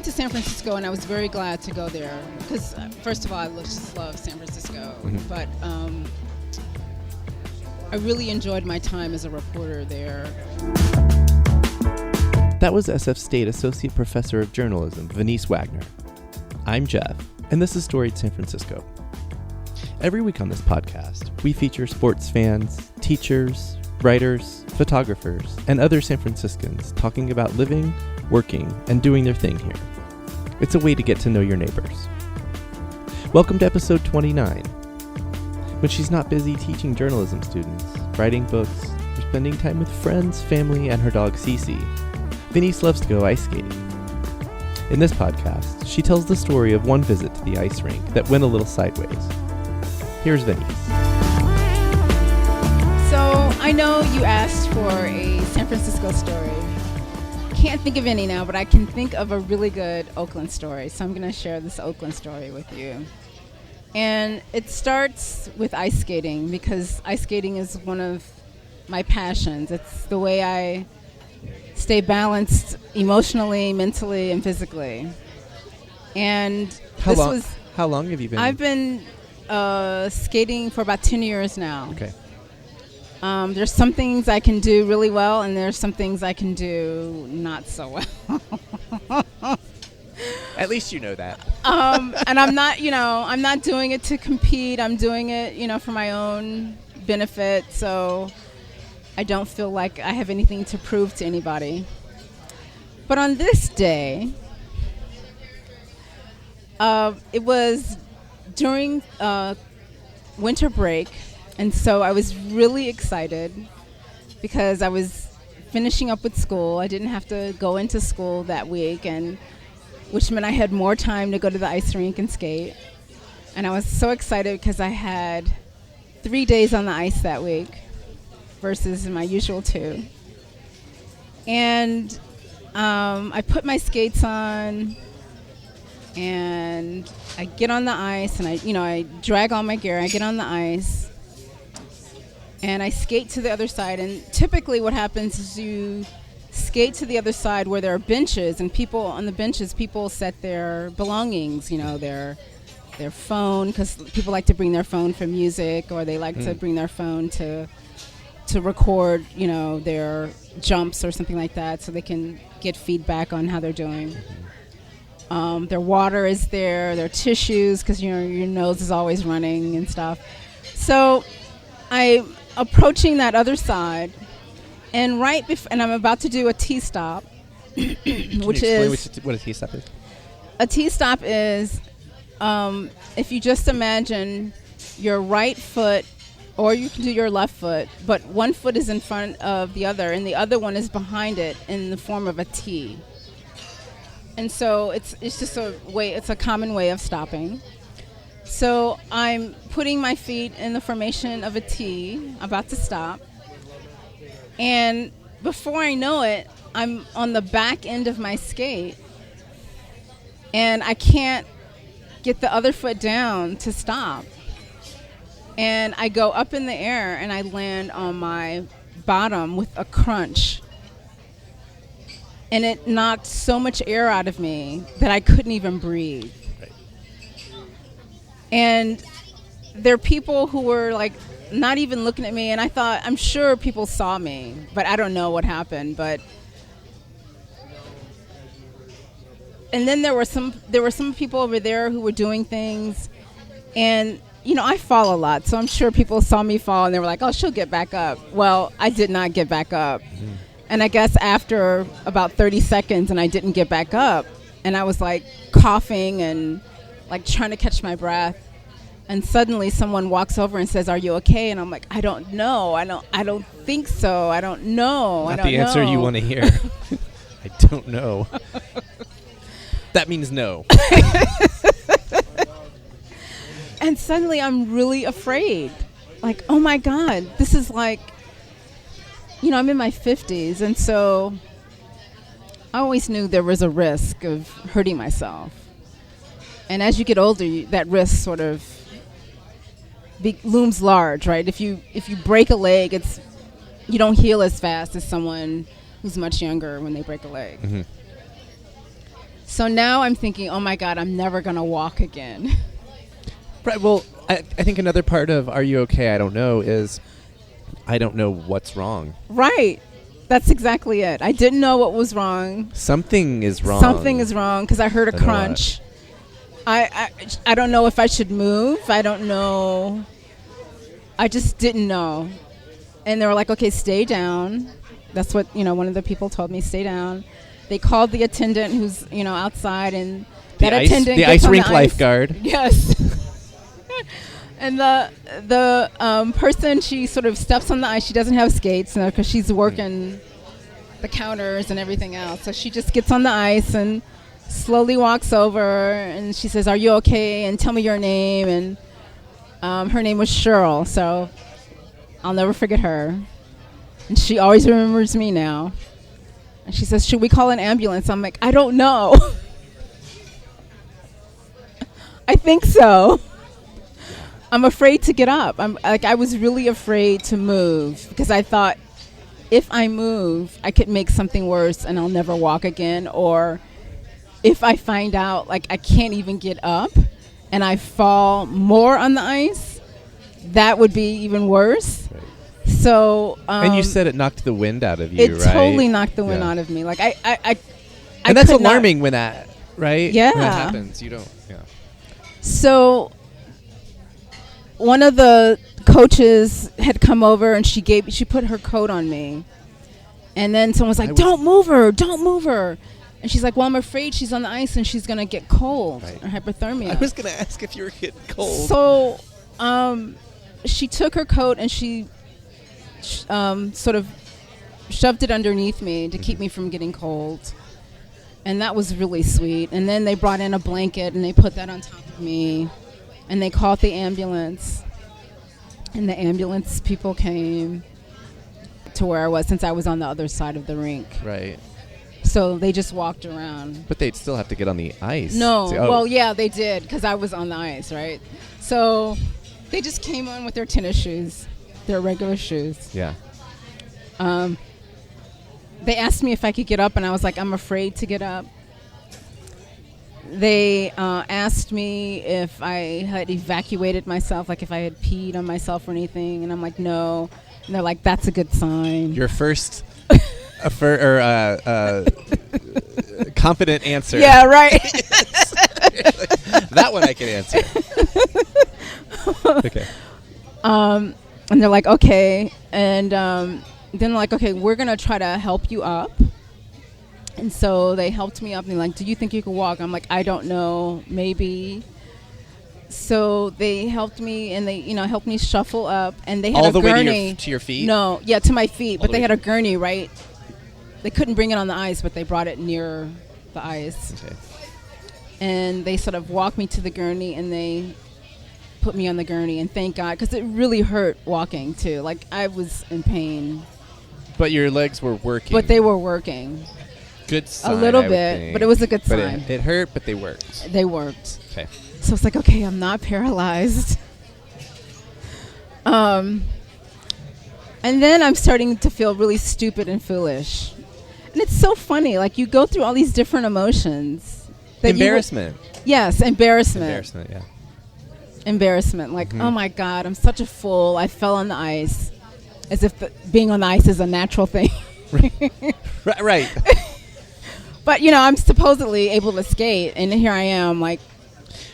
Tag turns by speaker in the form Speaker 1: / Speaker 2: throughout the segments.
Speaker 1: went to San Francisco, and I was very glad to go there because, first of all, I just love San Francisco. But I really enjoyed my time as a reporter there.
Speaker 2: That was SF State Associate Professor of Journalism, Venise Wagner. I'm Jeff, and this is Storied San Francisco. Every week on this podcast, we feature sports fans, teachers, writers, photographers, and other San Franciscans talking about living, working, and doing their thing here. It's a way to get to know your neighbors. Welcome to episode 29. When she's not busy teaching journalism students, writing books, or spending time with friends, family, and her dog Cici, Venise loves to go ice skating. In this podcast, she tells the story of one visit to the ice rink that went a little sideways. Here's Venise.
Speaker 1: So I know you asked for a San Francisco story. Can't think of any now, but I can think of a really good Oakland story. So I'm going to share this Oakland story with you. And it starts with ice skating because ice skating is one of my passions. It's the way I stay balanced emotionally, mentally, and physically. And
Speaker 2: How long have you been?
Speaker 1: I've been skating for about 10 years now.
Speaker 2: Okay.
Speaker 1: There's some things I can do really well, and there's some things I can do not so well.
Speaker 2: At least you know that.
Speaker 1: And I'm not doing it to compete. I'm doing it, for my own benefit. So I don't feel like I have anything to prove to anybody. But on this day, it was during winter break, and so I was really excited because I was finishing up with school. I didn't have to go into school that week, and which meant I had more time to go to the ice rink and skate. And I was so excited because I had 3 days on the ice that week versus my usual 2. And I put my skates on, and I get on the ice, and I drag all my gear. I get on the ice, and I skate to the other side. And typically what happens is you skate to the other side where there are benches, and on the benches, people set their belongings, their phone, because people like to bring their phone for music, or they like to bring their phone to record, their jumps or something like that, so they can get feedback on how they're doing. Their water is there, their tissues, because your nose is always running and stuff. So I'm approaching that other side, and and I'm about to do a T-stop, which is
Speaker 2: what a T-stop is.
Speaker 1: A T-stop is if you just imagine your right foot, or you can do your left foot, but one foot is in front of the other, and the other one is behind it in the form of a T. And so it's just it's a common way of stopping. So I'm putting my feet in the formation of a T, about to stop. And before I know it, I'm on the back end of my skate, and I can't get the other foot down to stop. And I go up in the air, and I land on my bottom with a crunch. And it knocked so much air out of me that I couldn't even breathe. Right. And there are people who were not even looking at me, and I thought, I'm sure people saw me, but I don't know what happened. And then there were some people over there who were doing things, and I fall a lot, so I'm sure people saw me fall, and they were like, oh, she'll get back up. Well, I did not get back up. Mm-hmm. And I guess after about 30 seconds, and I didn't get back up, and I was coughing and trying to catch my breath. And suddenly someone walks over and says, are you okay? And I'm like, I don't know. I don't think so. I don't know.
Speaker 2: Not
Speaker 1: I don't
Speaker 2: the answer
Speaker 1: know.
Speaker 2: You want to hear. I don't know. That means no.
Speaker 1: And suddenly I'm really afraid. Oh my God, this is I'm in my 50s, and so I always knew there was a risk of hurting myself. And as you get older, that risk sort of looms large, right? If you break a leg, you don't heal as fast as someone who's much younger when they break a leg. Mm-hmm. So now I'm thinking, oh my God, I'm never going to walk again.
Speaker 2: Right. Well, I think another part of Are You Okay? I don't know is I don't know what's wrong.
Speaker 1: Right. That's exactly it. I didn't know what was wrong.
Speaker 2: Something is wrong.
Speaker 1: Something is wrong because I heard a
Speaker 2: I know
Speaker 1: crunch. I don't know if I should move. I don't know. I just didn't know. And they were like, okay, stay down. That's what, one of the people told me, stay down. They called the attendant who's, outside, and that attendant
Speaker 2: the
Speaker 1: gets
Speaker 2: ice
Speaker 1: on
Speaker 2: rink
Speaker 1: the
Speaker 2: lifeguard.
Speaker 1: Yes. And the person, she sort of steps on the ice. She doesn't have skates because she's working the counters and everything else. So she just gets on the ice and slowly walks over, and she says, "Are you okay? And tell me your name." And her name was Cheryl, so I'll never forget her. And she always remembers me now. And she says, "Should we call an ambulance?" I'm like, "I don't know." I think so. I'm afraid to get up. I was really afraid to move because I thought if I move, I could make something worse and I'll never walk again. Or if I find out like I can't even get up and I fall more on the ice, that would be even worse. Right. So
Speaker 2: and you said it knocked the wind out of you,
Speaker 1: right? It totally knocked the wind out of me. Like
Speaker 2: and that's alarming when that, right?
Speaker 1: Yeah.
Speaker 2: When that happens, you don't. Yeah.
Speaker 1: So one of the coaches had come over and she put her coat on me, and then someone was like, don't move her. And she's like, well, I'm afraid she's on the ice and she's gonna get cold, right, or hypothermia.
Speaker 2: I was gonna ask if you were getting cold.
Speaker 1: So she took her coat and she sort of shoved it underneath me to keep me from getting cold, and that was really sweet. And then they brought in a blanket and they put that on top of me, and they called the ambulance, and the ambulance people came to where I was, since I was on the other side of the rink.
Speaker 2: Right.
Speaker 1: So they just walked around.
Speaker 2: But they'd still have to get on the ice.
Speaker 1: No. Well, yeah, they did, because I was on the ice, right? So they just came on with their tennis shoes, their regular shoes.
Speaker 2: Yeah.
Speaker 1: They asked me if I could get up, and I was like, I'm afraid to get up. They asked me if I had evacuated myself, like if I had peed on myself or anything, and I'm like, no. And they're like, that's a good sign.
Speaker 2: Your first confident answer.
Speaker 1: Yeah, right.
Speaker 2: That one I can answer. Okay.
Speaker 1: And they're like, okay. And then they're like, okay, we're going to try to help you up. And so they helped me up, and they're like, do you think you can walk? I'm like, I don't know, maybe. So they helped me, and they, helped me shuffle up, and they had
Speaker 2: all
Speaker 1: a
Speaker 2: the
Speaker 1: gurney.
Speaker 2: way to your feet?
Speaker 1: No, yeah, to my feet,
Speaker 2: all
Speaker 1: but they had a gurney, right? They couldn't bring it on the ice, but they brought it near the ice.
Speaker 2: Okay.
Speaker 1: And they sort of walked me to the gurney, and they put me on the gurney, and thank God, because it really hurt walking too. Like, I was in pain.
Speaker 2: But your legs were working.
Speaker 1: But they were working.
Speaker 2: Good sign.
Speaker 1: A little bit, but it was a good sign.
Speaker 2: It hurt, but they worked.
Speaker 1: They worked.
Speaker 2: Okay.
Speaker 1: So it's like, okay, I'm not paralyzed. And then I'm starting to feel really stupid and foolish. And it's so funny. Like, you go through all these different emotions.
Speaker 2: Embarrassment.
Speaker 1: Yes, embarrassment.
Speaker 2: Embarrassment, yeah.
Speaker 1: Embarrassment. Like, oh my God, I'm such a fool. I fell on the ice. As if being on the ice is a natural thing.
Speaker 2: Right.
Speaker 1: But, I'm supposedly able to skate, and here I am, like,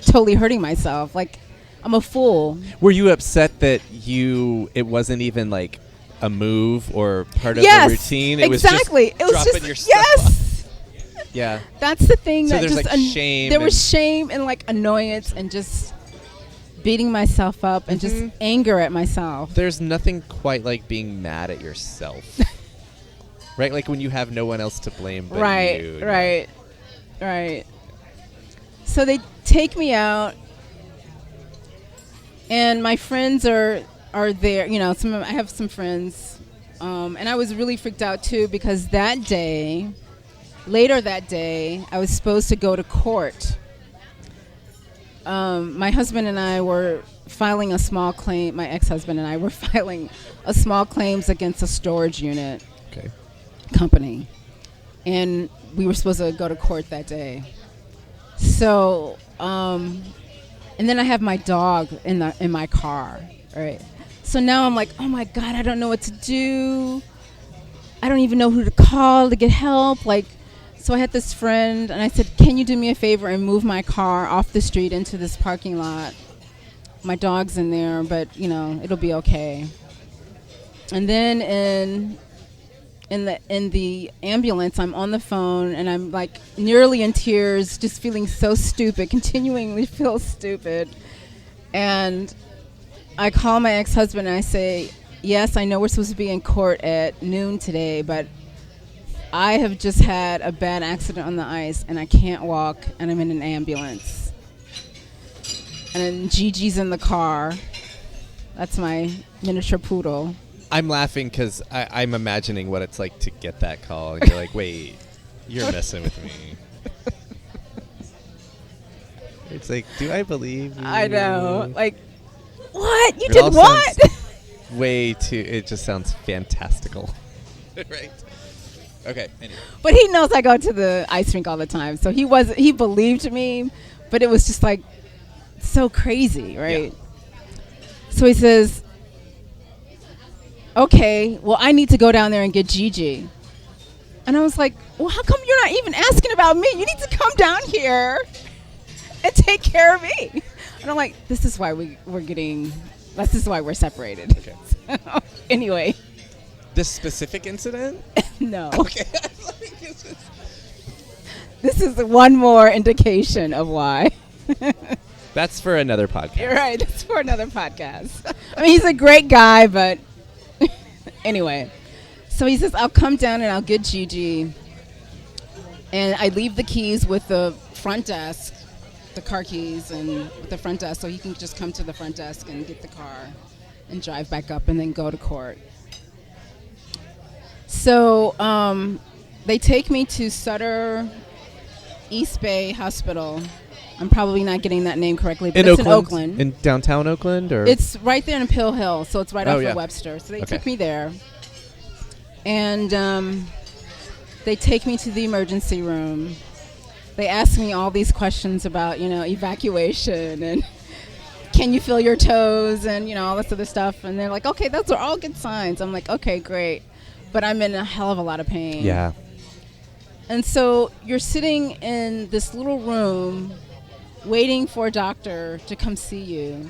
Speaker 1: totally hurting myself. Like, I'm a fool.
Speaker 2: Were you upset that it wasn't even, like, a move or part of the routine? It
Speaker 1: exactly.
Speaker 2: Was just dropping your stuff
Speaker 1: Yes.
Speaker 2: off. Yeah.
Speaker 1: That's the thing.
Speaker 2: So
Speaker 1: that
Speaker 2: there's,
Speaker 1: just
Speaker 2: like, shame.
Speaker 1: There was shame and, like, annoyance and just beating myself up and just anger at myself.
Speaker 2: There's nothing quite like being mad at yourself. Right? Like when you have no one else to blame but you.
Speaker 1: Right. So they take me out, and my friends are there. I have some friends, and I was really freaked out too, because later that day, I was supposed to go to court. My husband and I were filing a small claim. My ex-husband and I were filing a small claims against a storage unit company, and we were supposed to go to court that day. So, and then I have my dog in my car, right? So now I'm like, oh my God, I don't know what to do. I don't even know who to call to get help. Like, so I had this friend, and I said, can you do me a favor and move my car off the street into this parking lot? My dog's in there, but, you know, it'll be okay. And then in the ambulance, I'm on the phone, and I'm, like, nearly in tears, just feeling so stupid, continually feel stupid. And I call my ex-husband, and I say, yes, I know we're supposed to be in court at noon today, but I have just had a bad accident on the ice, and I can't walk, and I'm in an ambulance. And then Gigi's in the car. That's my miniature poodle.
Speaker 2: I'm laughing because I'm imagining what it's like to get that call. And you're like, wait, you're messing with me. It's like, do I believe you?
Speaker 1: I know. Like, what? You did what?
Speaker 2: Way too. It just sounds fantastical. Right. Okay. Anyway.
Speaker 1: But he knows I go to the ice rink all the time, so he believed me, but it was just like so crazy, right? Yeah. So he says, okay, well, I need to go down there and get Gigi. And I was like, well, how come you're not even asking about me? You need to come down here and take care of me. And I'm like, this is why this is why we're separated.
Speaker 2: Okay.
Speaker 1: So, anyway.
Speaker 2: This specific incident?
Speaker 1: No.
Speaker 2: Okay.
Speaker 1: This is one more indication of why.
Speaker 2: That's for another podcast.
Speaker 1: You're right. That's for another podcast. I mean, he's a great guy, but anyway. So he says, I'll come down and I'll get Gigi. And I leave the keys with the front desk, the car keys, and with the front desk, so he can just come to the front desk and get the car and drive back up and then go to court. So they take me to Sutter East Bay Hospital. I'm probably not getting that name correctly, but it's in Oakland.
Speaker 2: In downtown Oakland? Or?
Speaker 1: It's right there in Pill Hill, so it's right off of Webster. So they took me there. And they take me to the emergency room. They ask me all these questions about, evacuation and can you feel your toes and, all this other stuff. And they're like, okay, those are all good signs. I'm like, okay, great. But I'm in a hell of a lot of pain.
Speaker 2: Yeah.
Speaker 1: And so you're sitting in this little room waiting for a doctor to come see you.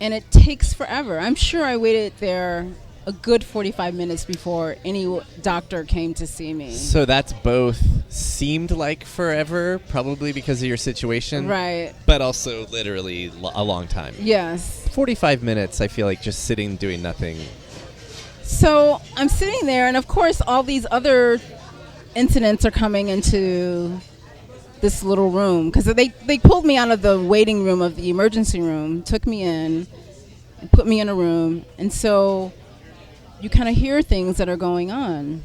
Speaker 1: And it takes forever. I'm sure I waited there a good 45 minutes before any doctor came to see me.
Speaker 2: So that's both seemed like forever, probably because of your situation.
Speaker 1: Right.
Speaker 2: But also literally a long time.
Speaker 1: Yes.
Speaker 2: 45 minutes, I feel like just sitting doing nothing.
Speaker 1: So I'm sitting there, and of course all these other incidents are coming into this little room, because they pulled me out of the waiting room of the emergency room, took me in, and put me in a room, and so you kind of hear things that are going on.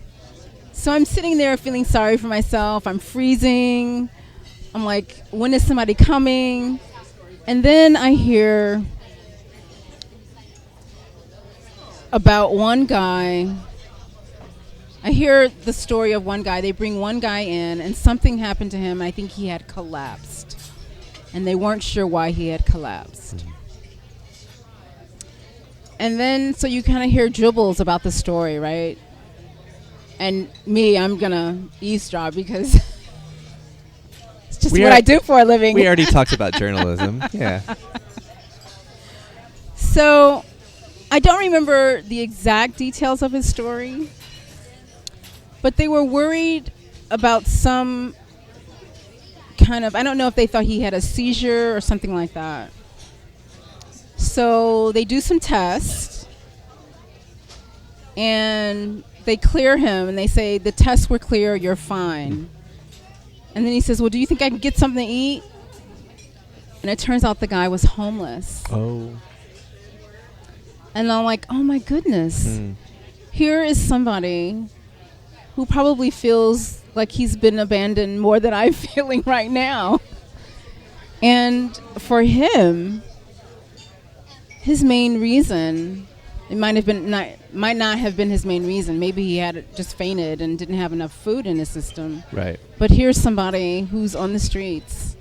Speaker 1: So I'm sitting there feeling sorry for myself. I'm freezing. I'm like, when is somebody coming? And then I hear about one guy. I hear the story of one guy. They bring one guy in, and something happened to him. I think he had collapsed, and they weren't sure why he had collapsed. Mm-hmm. And then, so you kind of hear dribbles about the story, right? And me, I'm going to eavesdrop because it's just what I do for a living.
Speaker 2: We already talked about journalism. Yeah.
Speaker 1: So I don't remember the exact details of his story, but they were worried about some kind of, I don't know if they thought he had a seizure or something like that. So they do some tests, and they clear him, and they say, the tests were clear, you're fine. And then he says, well, do you think I can get something to eat? And it turns out the guy was homeless.
Speaker 2: Oh.
Speaker 1: And I'm like, oh my goodness. Here is somebody who probably feels like he's been abandoned more than I'm feeling right now. And for him, his main reason It might not have been his main reason. Maybe he had just fainted and didn't have enough food in his system.
Speaker 2: Right.
Speaker 1: But here's somebody who's on the streets,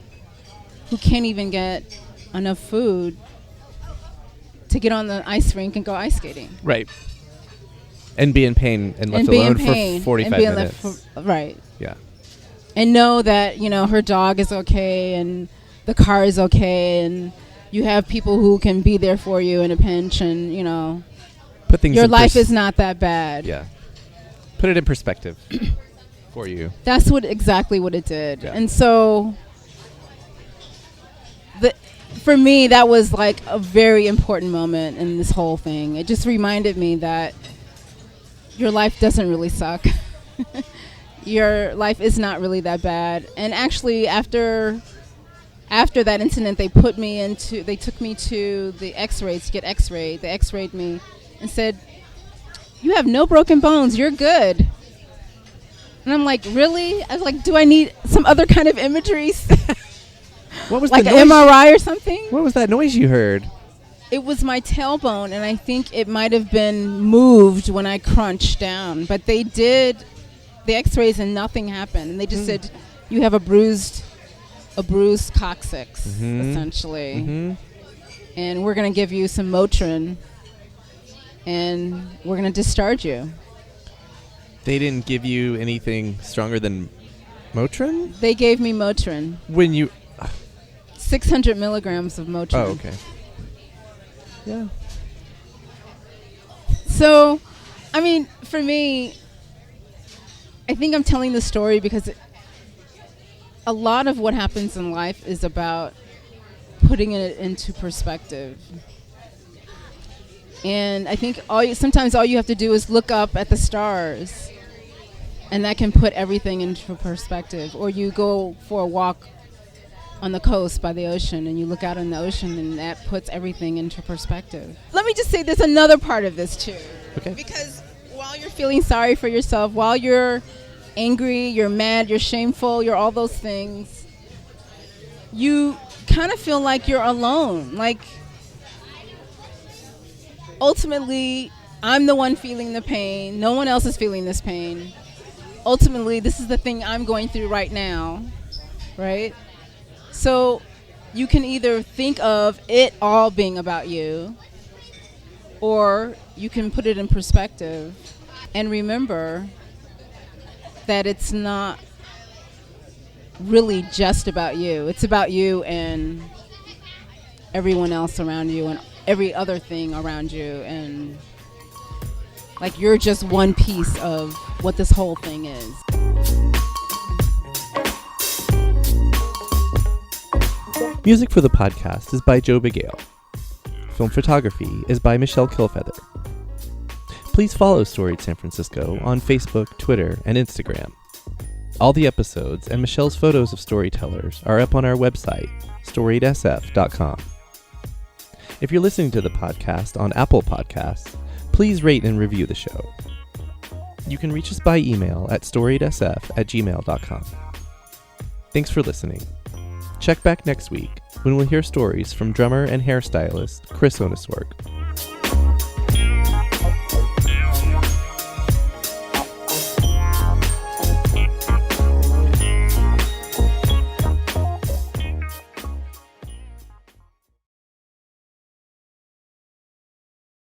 Speaker 1: who can't even get enough food to get on the ice rink and go ice skating.
Speaker 2: Right. And be in pain and left alone for 45 minutes.
Speaker 1: Right.
Speaker 2: Yeah.
Speaker 1: And know that, her dog is okay and the car is okay and you have people who can be there for you in a pinch and,
Speaker 2: Put things
Speaker 1: your life is not that bad.
Speaker 2: Yeah. Put it in perspective for you.
Speaker 1: That's exactly what it did.
Speaker 2: Yeah.
Speaker 1: And so for me, that was like a very important moment in this whole thing. It just reminded me that your life doesn't really suck. Your life is not really that bad. And actually, after that incident, they took me to the X-rays to get X-rayed. They X-rayed me and said, "You have no broken bones. You're good." And I'm like, "Really?" I was like, "Do I need some other kind of imagery?"
Speaker 2: What was
Speaker 1: like
Speaker 2: the
Speaker 1: an
Speaker 2: noise?
Speaker 1: MRI or something?
Speaker 2: What was that noise you heard?
Speaker 1: It was my tailbone, and I think it might have been moved when I crunched down. But they did the X-rays, and nothing happened. And they just said, "You have a bruised coccyx, essentially, and we're going to give you some Motrin, and we're going to discharge you."
Speaker 2: They didn't give you anything stronger than Motrin?
Speaker 1: They gave me Motrin. 600 milligrams of Motrin.
Speaker 2: Oh, okay. Yeah.
Speaker 1: So, I mean, for me, I think I'm telling the story because a lot of what happens in life is about putting it into perspective. And I think sometimes all you have to do is look up at the stars, and that can put everything into perspective. Or you go for a walk on the coast by the ocean, and you look out in the ocean, and that puts everything into perspective. Let me just say there's another part of this, too.
Speaker 2: Okay.
Speaker 1: Because while you're feeling sorry for yourself, while you're angry, you're mad, you're shameful, you're all those things, you kind of feel like you're alone. Like, ultimately, I'm the one feeling the pain. No one else is feeling this pain. Ultimately, this is the thing I'm going through right now, right? So you can either think of it all being about you, or you can put it in perspective and remember that it's not really just about you. It's about you and everyone else around you and every other thing around you, and like you're just one piece of what this whole thing is.
Speaker 2: Music for the podcast is by Joe Bigale. Film photography is by Michelle Kilfeather. Please follow Storied San Francisco on Facebook, Twitter, and Instagram. All the episodes and Michelle's photos of storytellers are up on our website, storiedsf.com. If you're listening to the podcast on Apple Podcasts, please rate and review the show. You can reach us by email at storiedsf@gmail.com. Thanks for listening. Check back next week when we'll hear stories from drummer and hairstylist Chris Oniswork.